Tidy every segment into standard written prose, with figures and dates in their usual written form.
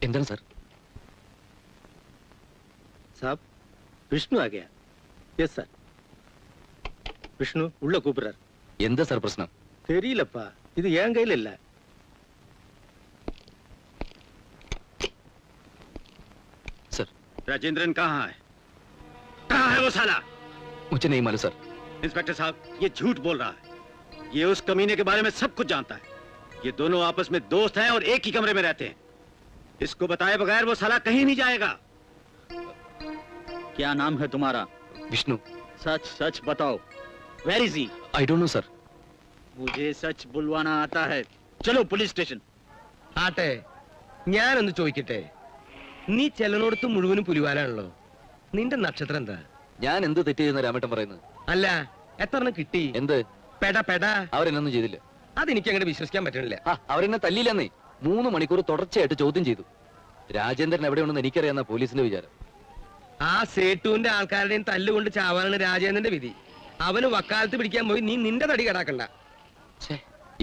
എന്താണ് സാർ? സാബ്, വിഷ്ണു ആ Gaya. Yes sir. Vishnu ഉള്ള കൂപ്പിടാർ. എന്താ സാർ പ്രശ്നം? തെരിയില്ലപ്പാ, ഇത് ഏൻ കയ്യിലല്ല. सर, राजेंद्रन कहाँ है? कहाँ है वो साला? मुझे नहीं मालूम सर। इंस्पेक्टर साहब, ये झूठ बोल रहा है। ये उस कमीने के बारे में सब कुछ जानता है। ये दोनों आपस में दोस्त हैं और एक ही कमरे में रहते हैं। इसको बताए बगैर वो साला कहीं नहीं जाएगा। क्या नाम है तुम्हारा? विष्णु। सच सच बताओ। Where is he? I don't know sir. मुझे सच बुलवाना आता है। चलो पुलिस स्टेशन। ആട്ടെ, ഞാനൊന്ന് ചോദിക്കട്ടെ. നീ ചെല്ലനോടത്ത് മുഴുവനും പുലിവാലാണല്ലോ. നിന്റെ നക്ഷത്രം എന്താ? ഞാൻ എന്ത് തെറ്റ് ചെയ്യുന്ന രാമേട്ടൻ പറയുന്നത്? അല്ല, എത്രണ്ണം കിട്ടി? എന്ത് പെട പെട? അവരെന്നൊന്നും ചെയ്തില്ല. അതെനിക്ക് അങ്ങനെ വിശ്വസിക്കാൻ പറ്റണില്ല. അവരെന്നെ തല്ലിയില്ലെന്നേ. 3 മണിക്കൂർ തുടർച്ചയായിട്ട് ചോദ്യം ചെയ്തു. രാജേന്ദ്രൻ എവിടെയുണ്ടെന്ന് എനിക്കറിയാവുന്ന പോലീസിന്റെ വിചാരം. ആ സേട്ടുവിന്റെ ആൾക്കാരുടെയും തല്ലുകൊണ്ട് ചാവാനാണ് രാജേന്ദ്രന്റെ വിധി. അവന് വക്കാലത്ത് പിടിക്കാൻ പോയി നീ നിന്റെ തടി കടാക്കണ്ട.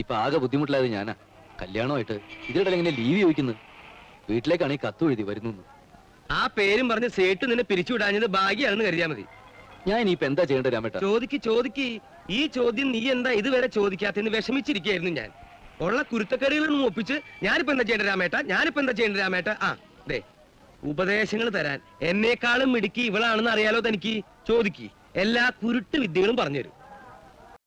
ഇപ്പൊ ആകെ ബുദ്ധിമുട്ടിലായത് ഞാനാ. കല്യാണമായിട്ട് ഇതിനിടയിൽ എങ്ങനെ ലീവ് ചോദിക്കുന്നത്? വീട്ടിലേക്കാണ് ഈ കത്ത് എഴുതി വരുന്നു. ആ പേരും പറഞ്ഞ് സേട്ടു നിന്നെ പിരിച്ചുവിടാഞ്ഞത് ഭാഗ്യാണെന്ന് കരുതിയാ മതി. ഞാൻ ഇനിയിപ്പോ എന്താ ചെയ്യേണ്ടത് രാമേട്ട? ചോദിക്ക്. ഈ ചോദ്യം നീ എന്താ ഇതുവരെ ചോദിക്കാത്തെന്ന് വിഷമിച്ചിരിക്കുകയായിരുന്നു ഞാൻ. ഉള്ള കുരുത്തക്കറികളൊന്നും ഒപ്പിച്ച് ഞാനിപ്പോ എന്താ ചെയ്യേണ്ട രാമേട്ട? ആ ദേ, ഉപദേശങ്ങൾ തരാൻ എന്നേക്കാളും മിടുക്കി ഇവളാണെന്ന് അറിയാലോ തനിക്ക്. ചോദിക്ക്, എല്ലാ കുരുട്ട് വിദ്യകളും പറഞ്ഞുതരും.